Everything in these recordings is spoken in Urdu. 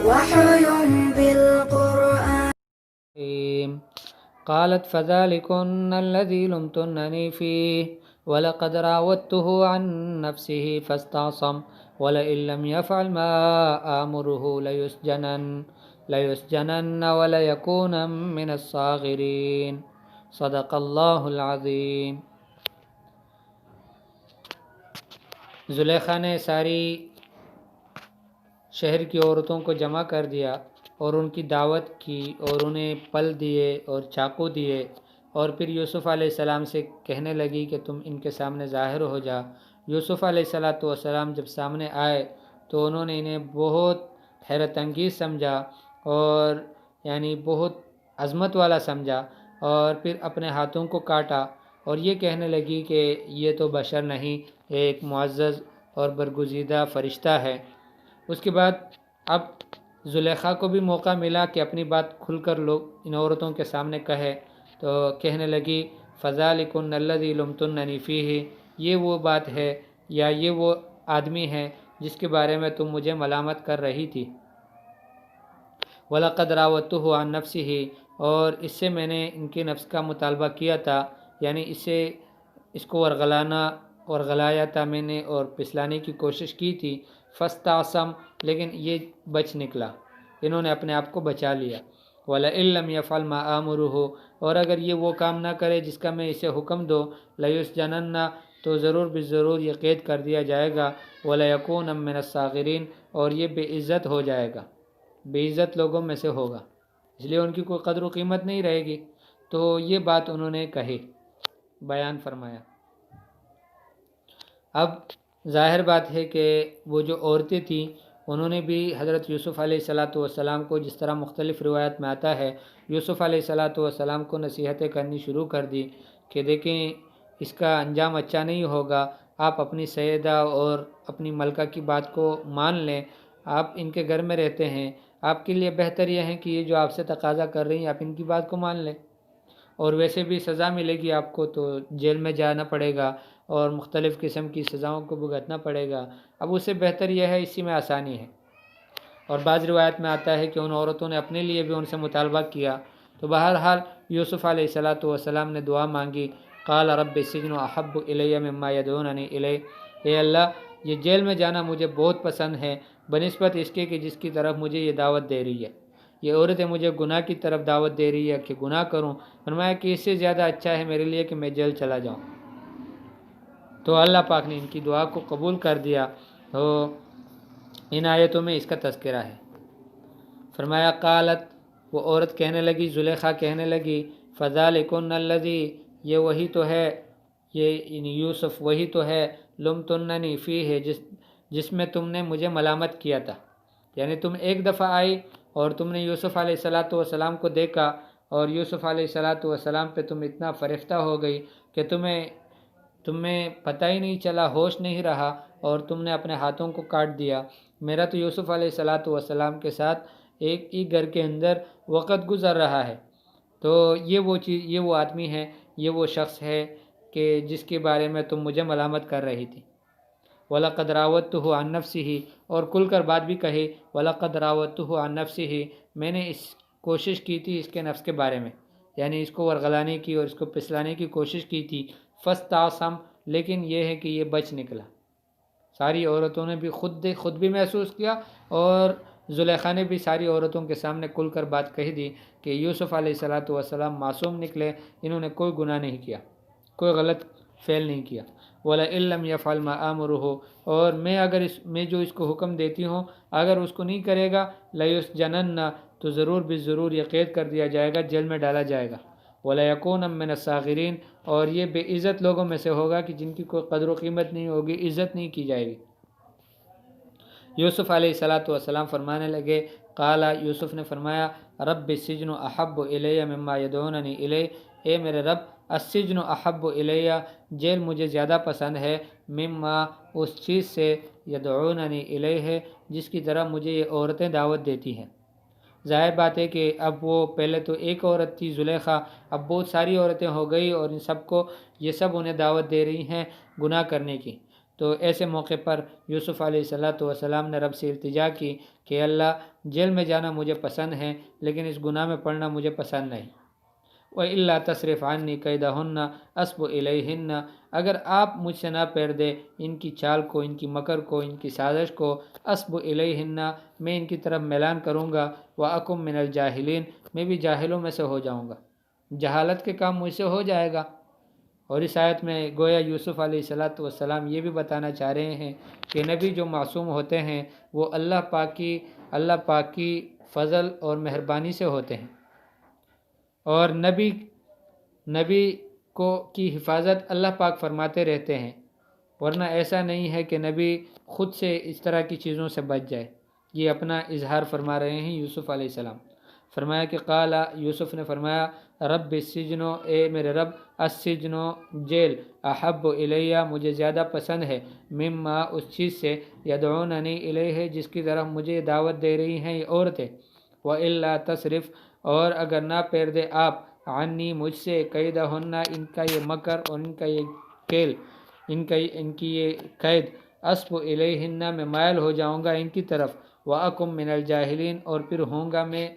وحي بالقرآن. قالت فذلكن الذي لمتنني فيه ولقد راودته عن نفسه فاستعصم ولئن لم يفعل ما آمره ليسجنن وليكون من الصاغرين. صدق اللہ العظیم. زلیخا نے ساری شہر کی عورتوں کو جمع کر دیا اور ان کی دعوت کی اور انہیں پل دیے اور چاقو دیے اور پھر یوسف علیہ السلام سے کہنے لگی کہ تم ان کے سامنے ظاہر ہو جا. یوسف علیہ السلام جب سامنے آئے تو انہوں نے انہیں بہت حیرت انگیز سمجھا اور یعنی بہت عظمت والا سمجھا اور پھر اپنے ہاتھوں کو کاٹا اور یہ کہنے لگی کہ یہ تو بشر نہیں، ایک معزز اور برگزیدہ فرشتہ ہے. اس کے بعد اب زلیخا کو بھی موقع ملا کہ اپنی بات کھل کر لوگ ان عورتوں کے سامنے کہے تو کہنے لگی فذلکن الذی لمتننی فیہ، یہ وہ بات ہے یا یہ وہ آدمی ہے جس کے بارے میں تم مجھے ملامت کر رہی تھی. وَلَقَدْ رَاوَدتُّهُ عَن نَفْسِهِ، اور اس سے میں نے ان کے نفس کا مطالبہ کیا تھا، یعنی اس کو ورغلایا تھا میں نے اور پسلانے کی کوشش کی تھی. فاستعصم، لیکن یہ بچ نکلا، انہوں نے اپنے آپ کو بچا لیا. وَلَئِن لَّمْ يَفْعَلْ مَا آمُرُهُ، اور اگر یہ وہ کام نہ کرے جس کا میں اسے حکم دو، لَيُسْجَنَنَّ، تو ضرور بالضرور یہ قید کر دیا جائے گا. وَلَيَكُونَ مِنَ الصَّاغِرِينَ، اور یہ بے عزت ہو جائے گا، بے عزت لوگوں میں سے ہوگا، اس لیے ان کی کوئی قدر و قیمت نہیں رہے گی. تو یہ بات انہوں نے کہی، بیان فرمایا. اب ظاہر بات ہے کہ وہ جو عورتیں تھیں انہوں نے بھی حضرت یوسف علیہ السلام کو، جس طرح مختلف روایت میں آتا ہے، یوسف علیہ السلام کو نصیحتیں کرنی شروع کر دی کہ دیکھیں اس کا انجام اچھا نہیں ہوگا، آپ اپنی سیدہ اور اپنی ملکہ کی بات کو مان لیں، آپ ان کے گھر میں رہتے ہیں، آپ کے لیے بہتر یہ ہے کہ یہ جو آپ سے تقاضا کر رہی ہیں آپ ان کی بات کو مان لیں، اور ویسے بھی سزا ملے گی آپ کو، تو جیل میں جانا پڑے گا اور مختلف قسم کی سزاؤں کو بھگتنا پڑے گا. اب اس سے بہتر یہ ہے، اسی میں آسانی ہے. اور بعض روایت میں آتا ہے کہ ان عورتوں نے اپنے لیے بھی ان سے مطالبہ کیا. تو بہرحال یوسف علیہ السلام نے دعا مانگی. قال رب السجن احب الی مما یدعوننی الیہ، اے اللہ یہ جیل میں جانا مجھے بہت پسند ہے بنسبت اس کے کہ جس کی طرف مجھے یہ دعوت دے رہی ہے. یہ عورتیں مجھے گناہ کی طرف دعوت دے رہی ہے کہ گناہ کروں. فرمایا کہ اس سے زیادہ اچھا ہے میرے لیے کہ میں جیل چلا جاؤں. تو اللہ پاک نے ان کی دعا کو قبول کر دیا. تو ان آیتوں میں اس کا تذکرہ ہے. فرمایا قالت، وہ عورت کہنے لگی، زلیخا کہنے لگی، فذلکن الذی، یہ وہی تو ہے، یہ یوسف وہی تو ہے، لمتننی فیہ، جس میں تم نے مجھے ملامت کیا تھا. یعنی تم ایک دفعہ آئی اور تم نے یوسف علیہ السلام کو دیکھا اور یوسف علیہ السلام پہ تم اتنا فرفتہ ہو گئی کہ تمہیں پتہ ہی نہیں چلا، ہوش نہیں رہا اور تم نے اپنے ہاتھوں کو کاٹ دیا. میرا تو یوسف علیہ السلام کے ساتھ ایک ہی گھر کے اندر وقت گزر رہا ہے. تو یہ وہ آدمی ہے، یہ وہ شخص ہے کہ جس کے بارے میں تم مجھے ملامت کر رہی تھی. وَلَقَدْ رَاوَدتُّهُ عَن نَفْسِهِ، اور کھل کر بات بھی کہی، وَلَقَدْ رَاوَدتُّهُ عَن نَفْسِهِ، میں نے اس کوشش کی تھی اس کے نفس کے بارے میں، یعنی اس کو ورغلانے کی اور اس کو پسلانے کی کوشش کی تھی. فاستعصم، لیکن یہ ہے کہ یہ بچ نکلا. ساری عورتوں نے بھی خود بھی محسوس کیا اور زلیخا نے بھی ساری عورتوں کے سامنے کھل کر بات کہی دی کہ یوسف علیہ السلام معصوم نکلے، انہوں نے کوئی گناہ نہیں کیا، کوئی غلط فعل نہیں کیا. وَلَئِن لَّمْ يَفْعَلْ مَا آمُرُهُ، اور میں جو اس کو حکم دیتی ہوں اگر اس کو نہیں کرے گا، لَيُسْجَنَنَّ، تو ضرور بالضرور یہ قید کر دیا جائے گا، جیل میں ڈالا جائے گا. وَلَيَكُونَ مِنَ الصَّاغِرِينَ، اور یہ بے عزت لوگوں میں سے ہوگا کہ جن کی کوئی قدر و قیمت نہیں ہوگی، عزت نہیں کی جائے گی. یوسف علیہ السلام فرمانے لگے، قال، یوسف نے فرمایا، رب السجن احب الی مما یدعوننی الیہ، اے میرے رب، السجن احب الی، جیل مجھے زیادہ پسند ہے، مما، اس چیز سے، یدعوننی الیہ، جس کی طرح مجھے یہ عورتیں دعوت دیتی ہیں. ظاہر بات ہے کہ اب وہ پہلے تو ایک عورت تھی زلیخا، اب بہت ساری عورتیں ہو گئی اور ان سب کو یہ سب انہیں دعوت دے رہی ہیں گناہ کرنے کی. تو ایسے موقع پر یوسف علیہ السلام نے رب سے التجا کی کہ اللہ جیل میں جانا مجھے پسند ہے لیکن اس گناہ میں پڑنا مجھے پسند نہیں۔ وَإِلَّا تَصْرِفْ عَنِّي كَيْدَهُنَّ أَصْبُ إِلَيْهِنَّ، اگر آپ مجھ سے نہ پھیر دے ان کی چال کو، ان کی مکر کو، ان کی سازش کو، أَصْبُ إِلَيْهِنَّ میں ان کی طرف میلان کروں گا، وَأَكُن مِّنَ الْجَاهِلِينَ میں بھی جاہلوں میں سے ہو جاؤں گا، جہالت کے کام مجھ سے ہو جائے گا۔ اور اس آیت میں گویا یوسف علیہ السلام یہ بھی بتانا چاہ رہے ہیں کہ نبی جو معصوم ہوتے ہیں وہ اللہ پاک کی فضل اور مہربانی سے ہوتے ہیں، اور نبی کی حفاظت اللہ پاک فرماتے رہتے ہیں، ورنہ ایسا نہیں ہے کہ نبی خود سے اس طرح کی چیزوں سے بچ جائے۔ یہ اپنا اظہار فرما رہے ہیں یوسف علیہ السلام۔ فرمایا کہ قال، یوسف نے فرمایا رب السجن، اے میرے رب، السجن جیل، احب الیہ مجھے زیادہ پسند ہے، مما اس چیز سے، یدعوننی الیہ جس کی طرف مجھے دعوت دے رہی ہیں یہ عورتیں، والا تصرف اور اگر نہ پھیر دے آپ، عنی مجھ سے، کیدہن ان کا یہ مکر اور ان کا یہ کیل، ان کی یہ قید، اسب الیہن میں مائل ہو جاؤں گا ان کی طرف، واکم من الجاہلین اور پھر ہوں گا میں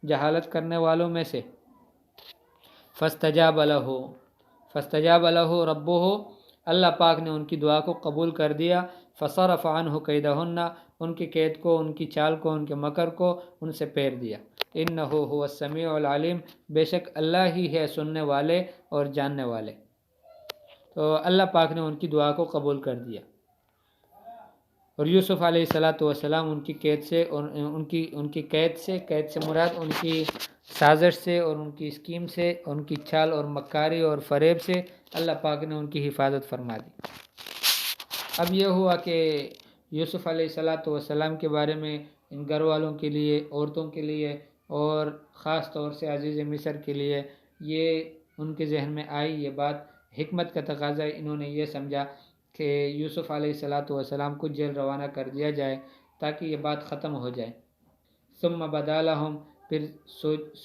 جہالت کرنے والوں میں سے۔ فاستجاب لہ ربہ، اللہ پاک نے ان کی دعا کو قبول کر دیا، فصرف عنہ کیدہن ان کی قید کو، ان کی چال کو، ان کے مکر کو ان سے پھیر دیا۔ انہ هو السمیع العلیم، بے شک اللہ ہی ہے سننے والے اور جاننے والے۔ تو اللہ پاک نے ان کی دعا کو قبول کر دیا، اور یوسف علیہ السلام ان کی قید سے، اور ان کی قید سے مراد ان کی سازش سے اور ان کی اسکیم سے، ان کی چال اور مکاری اور فریب سے اللہ پاک نے ان کی حفاظت فرما دی۔ اب یہ ہوا کہ یوسف علیہ السلام کے بارے میں ان گھر والوں کے لیے، عورتوں کے لیے اور خاص طور سے عزیز مصر کے لیے یہ ان کے ذہن میں آئی یہ بات، حکمت کا تقاضا انہوں نے یہ سمجھا کہ یوسف علیہ السلام کو جیل روانہ کر دیا جائے تاکہ یہ بات ختم ہو جائے۔ ثم بدا لہم، پھر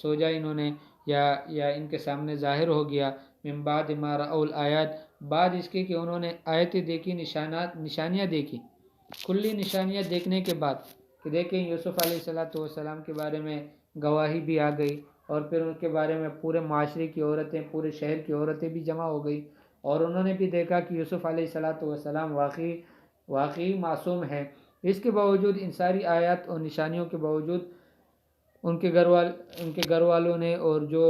سوچا انہوں نے یا ان کے سامنے ظاہر ہو گیا، من بعد ما رأوا الآیات، بعد اس کے کہ انہوں نے آیتیں دیکھی، نشانیاں دیکھی، کلی نشانیاں دیکھنے کے بعد کہ دیکھیں یوسف علیہ السلام کے بارے میں گواہی بھی آ گئی، اور پھر ان کے بارے میں پورے معاشرے کی عورتیں، پورے شہر کی عورتیں بھی جمع ہو گئی، اور انہوں نے بھی دیکھا کہ یوسف علیہ السلام واقعی معصوم ہیں۔ اس کے باوجود، ان ساری آیات اور نشانیوں کے باوجود، ان کے گھر والوں نے اور جو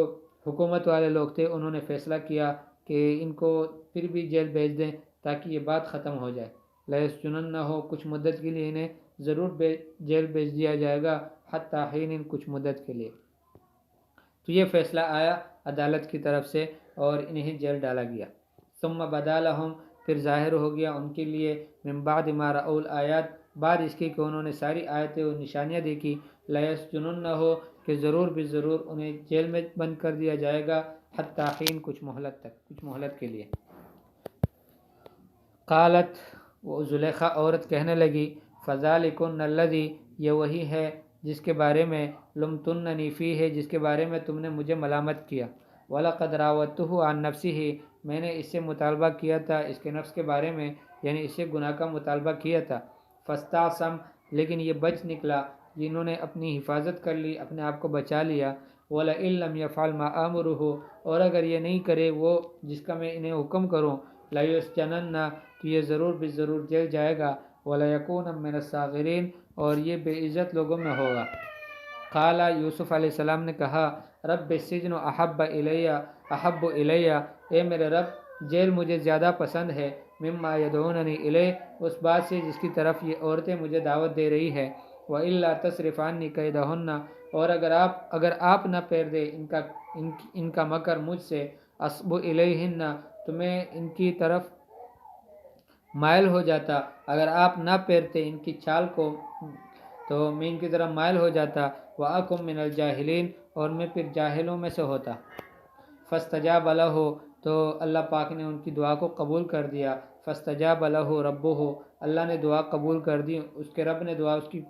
حکومت والے لوگ تھے انہوں نے فیصلہ کیا کہ ان کو پھر بھی جیل بھیج دیں تاکہ یہ بات ختم ہو جائے۔ لَيَسْجُنَنَّهُ کچھ مدت کے لیے انہیں ضرور جیل بھیج دیا جائے گا، حتیٰ حین کچھ مدت کے لیے۔ تو یہ فیصلہ آیا عدالت کی طرف سے اور انہیں جیل ڈالا گیا۔ ثم بدا لہم، پھر ظاہر ہو گیا ان کے لیے، من بعد ما رأوا الآیات، بعد اس کے کہ انہوں نے ساری آیتیں اور نشانیاں دیکھی، لَيَسْجُنُنَّهُ کہ ضرور بھی ضرور انہیں جیل میں بند کر دیا جائے گا، حتیٰ حین کچھ مہلت کے لیے۔ قالت، وہ زلیخا عورت کہنے لگی، فذلکن الذی، یہ وہی ہے جس کے بارے میں، لمتننی فیہ جس کے بارے میں تم نے مجھے ملامت کیا، وَلَقَدْ رَاوَدتُّهُ عَن نَفْسِهِ میں نے اس سے مطالبہ کیا تھا اس کے نفس کے بارے میں، یعنی اس سے گناہ کا مطالبہ کیا تھا، فاستعصم لیکن یہ بچ نکلا، جنہوں نے اپنی حفاظت کر لی، اپنے آپ کو بچا لیا، وَلَئِن لَّمْ يَفْعَلْ مَا آمُرُهُ اور اگر یہ نہیں کرے وہ جس کا میں انہیں حکم کروں، لَيُسْجَنَنَّ کہ یہ ضرور بھی ضرور جیل جائے گا، وَلَيَكُونَ مِنَ الصَّاغِرِينَ اور یہ بے عزت لوگوں میں ہوگا۔ قال، یوسف علیہ السلام نے کہا، رب السجن احب الیہ اے میرے رب جیل مجھے زیادہ پسند ہے، مما یدعوننی الیہ اس بات سے جس کی طرف یہ عورتیں مجھے دعوت دے رہی ہے، وَإِلَّا تَصْرِفْ عَنِّي كَيْدَهُنَّ اور اگر آپ نہ پھیر دے ان کا مکر مجھ سے، اصب الیہن تو میں ان کی طرف مائل ہو جاتا، اگر آپ نہ پھیرتے ان کی چال کو تو میں ان کی طرف مائل ہو جاتا، وَأَكُن مِّنَ الْجَاهِلِينَ اور میں پھر جاہلوں میں سے ہوتا۔ فاستجاب لہ تو اللہ پاک نے ان کی دعا کو قبول کر دیا، فاستجاب لہ ربہ اللہ نے دعا قبول کر دی، اس کے رب نے دعا اس کی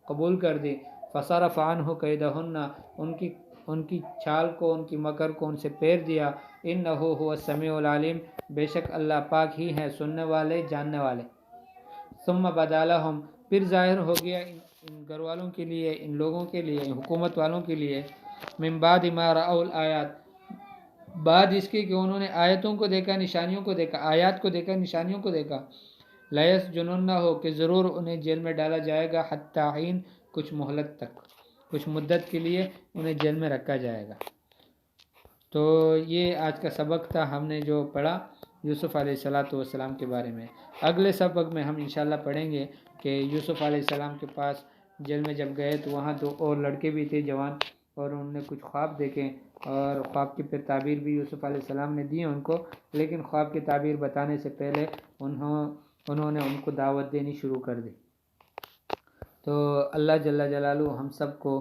قبول کر دی، فصرف عنہ کیدہن ان کی چال کو، ان کی مکر کو ان سے پھیر دیا، انہ هو السمیع العلیم بے شک اللہ پاک ہی ہیں سننے والے، جاننے والے۔ ثم بدا لہم، پھر ظاہر ہو گیا ان گھر والوں کے لیے، ان لوگوں کے لیے، حکومت والوں کے لیے، من بعد ما رأوا الآیات، بعد اس کے کہ انہوں نے آیتوں کو دیکھا، نشانیوں کو دیکھا، آیات کو دیکھا، نشانیوں کو دیکھا، لیسجننہ ہو کہ ضرور انہیں جیل میں ڈالا جائے گا، حتی حین، کچھ مہلت تک، کچھ مدت کے لیے انہیں جیل میں رکھا جائے گا۔ تو یہ آج کا سبق تھا، ہم نے جو پڑھا یوسف علیہ السلام کے بارے میں۔ اگلے سبق میں ہم انشاءاللہ پڑھیں گے کہ یوسف علیہ السلام کے پاس جیل میں جب گئے تو وہاں 2 اور لڑکے بھی تھے جوان، اور انہوں نے کچھ خواب دیکھے، اور خواب کی پھر تعبیر بھی یوسف علیہ السلام نے دی ان کو، لیکن خواب کی تعبیر بتانے سے پہلے انہوں نے ان کو دعوت دینی شروع کر دی۔ تو اللہ جل جلالہ ہم سب کو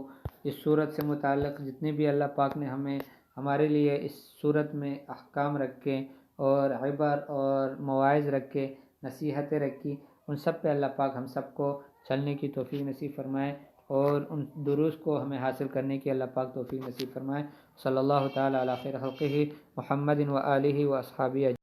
اس صورت سے متعلق جتنے بھی اللہ پاک نے ہمارے لیے اس صورت میں احکام رکھے اور عبر اور مواعظ رکھے، نصیحتیں رکھی، ان سب پہ اللہ پاک ہم سب کو چلنے کی توفیق نصیب فرمائے، اور ان دروس کو ہمیں حاصل کرنے کی اللہ پاک توفیق نصیب فرمائے۔ صلی اللہ تعالی علی خیر خلقہ محمد و آلہ و اصحابہ۔